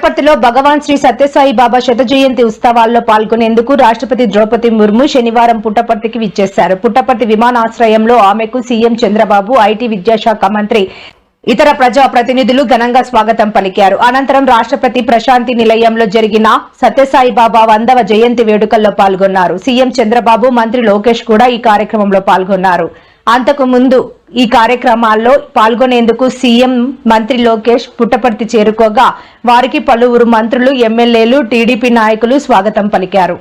పుట్టపర్తిలో భగవాన్ శ్రీ సత్యసాయి బాబా శత జయంతి ఉత్సవాల్లో పాల్గొనేందుకు రాష్ట్రపతి ద్రౌపది ముర్ము శనివారం పుట్టపర్తికి విచ్చేశారు. పుట్టపర్తి విమానాశ్రయంలో ఆమెకు సీఎం చంద్రబాబు, ఐటీ విద్యాశాఖ మంత్రి, ఇతర ప్రజా ప్రతినిధులు ఘనంగా స్వాగతం పలికారు. అనంతరం రాష్ట్రపతి ప్రశాంతి నిలయంలో జరిగిన సత్యసాయి బాబా 100వ జయంతి వేడుకల్లో పాల్గొన్నారు. సీఎం చంద్రబాబు, మంత్రి లోకేష్ కూడా ఈ కార్యక్రమంలో పాల్గొన్నారు. అంతకు ముందు ఈ కార్యక్రమాల్లో పాల్గొనేందుకు సీఎం, మంత్రి లోకేష్ పుట్టపర్తి చేరుకోగా వారికి పలువురు మంత్రులు, ఎమ్మెల్యేలు, టీడీపీ నాయకులు స్వాగతం పలికారు.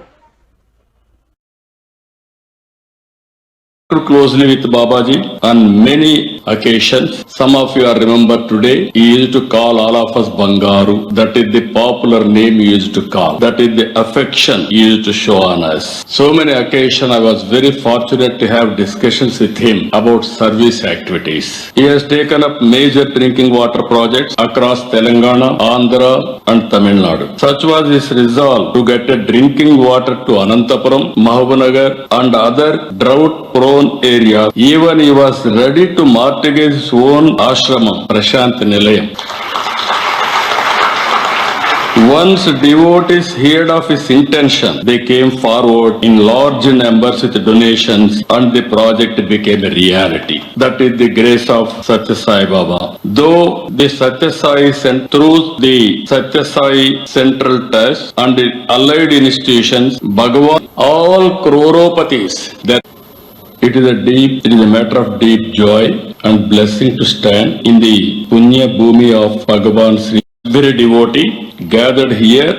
Closely with Babaji on many occasions. Some of you are remember today. He used to call all of us Bangaru. That is the popular name he used to call. That is the affection he used to show on us. So many occasions I was very fortunate to have discussions with him about service activities. He has taken up major drinking water projects across Telangana, Andhra and Tamil Nadu. Such was his resolve to get a drinking water to Anantapuram, Mahabubnagar and other drought-prone area. Even he was ready to mortgage his own ashramam, Prashanti Nilayam. Once devotees heard of his intention, they came forward in large numbers with donations and the project became a reality. That is the grace of Satya Sai Baba. Though the Satya Sai through the Satya Sai Central Trust and the allied institutions, Bhagavan, all croropatis, that it is a matter of deep joy and blessing to stand in the Punya Bhumi of Bhagavan Sri. Very devotee gathered here.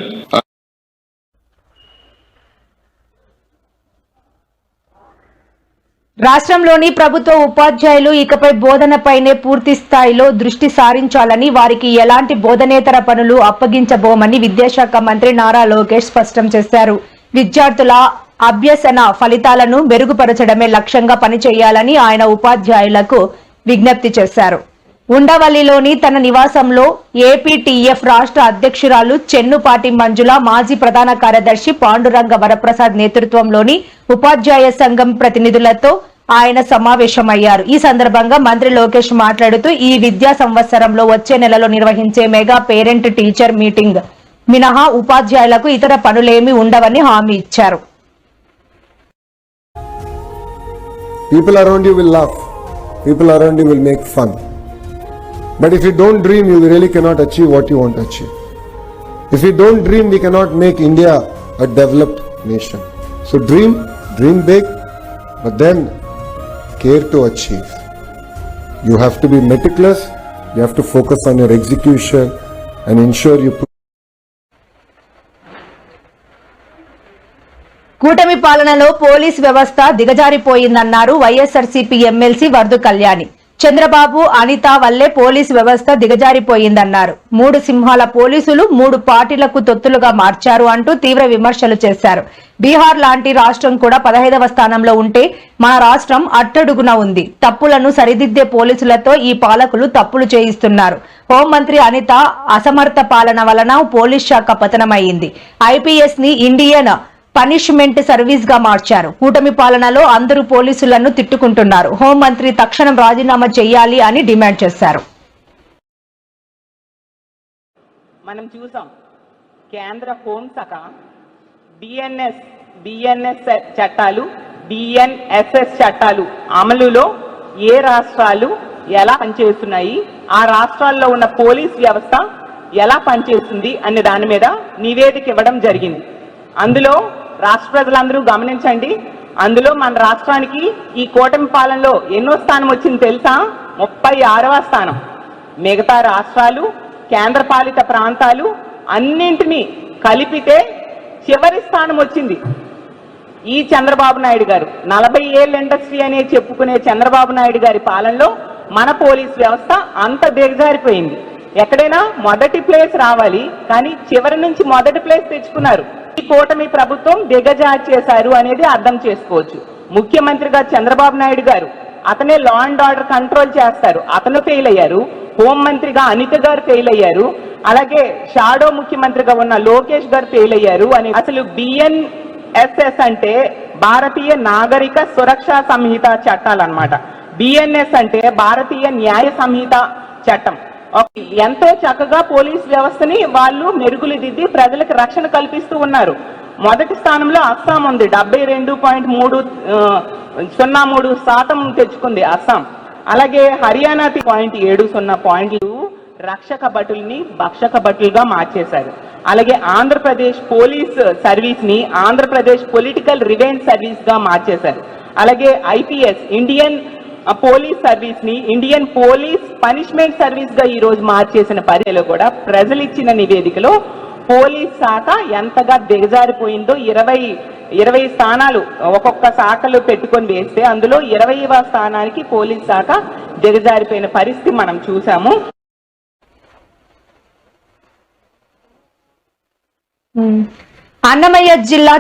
రాష్ట్రంలోని ప్రభుత్వ ఉపాధ్యాయులు ఇకపై బోధనపైనే పూర్తి స్థాయిలో దృష్టి సారించాలని, వారికి ఎలాంటి బోధనేతర పనులు అప్పగించబోమని విద్యాశాఖ మంత్రి నారా లోకేష్ స్పష్టం చేశారు. విద్యార్థుల అభ్యసన ఫలితాలను మెరుగుపరచడమే లక్ష్యంగా పనిచేయాలని ఆయన ఉపాధ్యాయులకు విజ్ఞప్తి చేశారు. ఉండవల్లిలోని తన నివాసంలో ఏపీటీఎఫ్ రాష్ట్ర అధ్యక్షురాలు చెన్నుపాటి మంజుల, మాజీ ప్రధాన కార్యదర్శి పాండురంగ వరప్రసాద్ నేతృత్వంలోని ఉపాధ్యాయ సంఘం ప్రతినిధులతో ఆయన సమావేశమయ్యారు. ఈ సందర్భంగా మంత్రి లోకేష్ మాట్లాడుతూ, ఈ విద్యా సంవత్సరంలో వచ్చే నెలలో నిర్వహించే మెగా పేరెంట్ టీచర్ మీటింగ్ మినహా ఉపాధ్యాయులకు ఇతర పనులేమీ ఉండవని హామీ ఇచ్చారు. People around you will laugh. People around you will make fun. But if you don't dream, you really cannot achieve what you want to achieve. If you don't dream, we cannot make India a developed nation. So dream big, but then care to achieve. You have to be meticulous. You have to focus on your execution and ensure you put. కూటమి పాలనలో police వ్యవస్థ దిగజారిపోయిందన్నారు YSRCP MLC వర్దు Kalyani. Chandrababu, Anitha వల్లే police వ్యవస్థ దిగజారిపోయిందన్నారు. 3 సింహాల పోలీసులు 3 పార్టీలకు తొత్తులుగా మార్చారు అంటూ తీవ్ర విమర్శలు చేశారు. బీహార్ లాంటి రాష్ట్రం కూడా 15వ స్థానంలో ఉంటే మన రాష్ట్రం అట్టడుగున ఉంది. తప్పులను సరిదిద్దే పోలీసులతో ఈ పాలకులు తప్పులు చేయిస్తున్నారు. హోంమంత్రి అనిత అసమర్థ పాలన వలన పోలీస్ శాఖ పతనమైంది. ఐపీఎస్ ని ఇండియన్ పనిష్మెంట్ సర్వీస్ గా మార్చారు. కూటమి పాలనలో అందరూ పోలీసులను తిట్టుకుంటున్నారు. హోంమంత్రి తక్షణం రాజీనామా చేయాలి అని డిమాండ్ చేశారు. మనం చూసాం, కేంద్ర హోంశాఖ బిఎన్ఎస్ చట్టాలు, బిఎన్ఎస్ఎస్ చట్టాలు అమలులో ఏ రాష్ట్రాలు ఎలా పనిచేస్తున్నాయి, ఆ రాష్ట్రాల్లో ఉన్న పోలీస్ వ్యవస్థ ఎలా పనిచేస్తుంది అనే దాని మీద నివేదిక ఇవ్వడం జరిగింది. అందులో రాష్ట్ర ప్రజలందరూ గమనించండి, అందులో మన రాష్ట్రానికి ఈ కూటమి పాలనలో ఎన్నో స్థానం వచ్చింది తెలుసా? 36వ స్థానం. మిగతా రాష్ట్రాలు, కేంద్ర పాలిత ప్రాంతాలు అన్నింటినీ కలిపితే చివరి స్థానం వచ్చింది. ఈ చంద్రబాబు నాయుడు గారు 40 ఏళ్ళ ఇండస్ట్రీ అనే చెప్పుకునే చంద్రబాబు నాయుడు గారి పాలనలో మన పోలీస్ వ్యవస్థ అంత దిగజారిపోయింది. ఎక్కడైనా మొదటి ప్లేస్ రావాలి, కానీ చివరి నుంచి మొదటి ప్లేస్ తెచ్చుకున్నారు. ఈ కూటమి ప్రభుత్వం దిగజారి చేశారు అనేది అర్థం చేసుకోవచ్చు. ముఖ్యమంత్రిగా చంద్రబాబు నాయుడు గారు, అతనే లా అండ్ ఆర్డర్ కంట్రోల్ చేస్తారు, అతను ఫెయిల్ అయ్యారు. హోంమంత్రిగా అనిత గారు ఫెయిల్ అయ్యారు. అలాగే షాడో ముఖ్యమంత్రిగా ఉన్న లోకేష్ గారు ఫెయిల్ అయ్యారు అని. అసలు బిఎన్ఎస్ఎస్ అంటే భారతీయ నాగరిక సురక్షా సంహిత చట్టాలు అన్నమాట. బిఎన్ఎస్ అంటే భారతీయ న్యాయ సంహిత చట్టం. ఎంతో చక్కగా పోలీస్ వ్యవస్థని వాళ్ళు మెరుగులు దిద్ది ప్రజలకు రక్షణ కల్పిస్తూ ఉన్నారు. మొదటి స్థానంలో అస్సాం ఉంది, 72.03% తెచ్చుకుంది అస్సాం. అలాగే హర్యానా 0.70 పాయింట్లు రక్షక భటుల్ని భక్షక భటులుగా మార్చేశారు. అలాగే ఆంధ్రప్రదేశ్ పోలీస్ సర్వీస్ ని ఆంధ్రప్రదేశ్ పొలిటికల్ రివెంజ్ సర్వీస్ గా మార్చేశారు. అలాగే ఐపీఎస్ ఇండియన్ పోలీస్ సర్వీస్ ని ఇండియన్ పోలీస్ పనిష్మెంట్ సర్వీస్ గా ఈ రోజు మార్చేసిన పరిధిలో కూడా ప్రజలు ఇచ్చిన నివేదికలో పోలీస్ శాఖ ఎంతగా దిగజారిపోయిందో 20 స్థానాలు ఒక్కొక్క శాఖలు పెట్టుకొని వేస్తే అందులో 20వ స్థానానికి పోలీస్ శాఖ దిగజారిపోయిన పరిస్థితి మనం చూసాము. అన్నమయ్య జిల్లా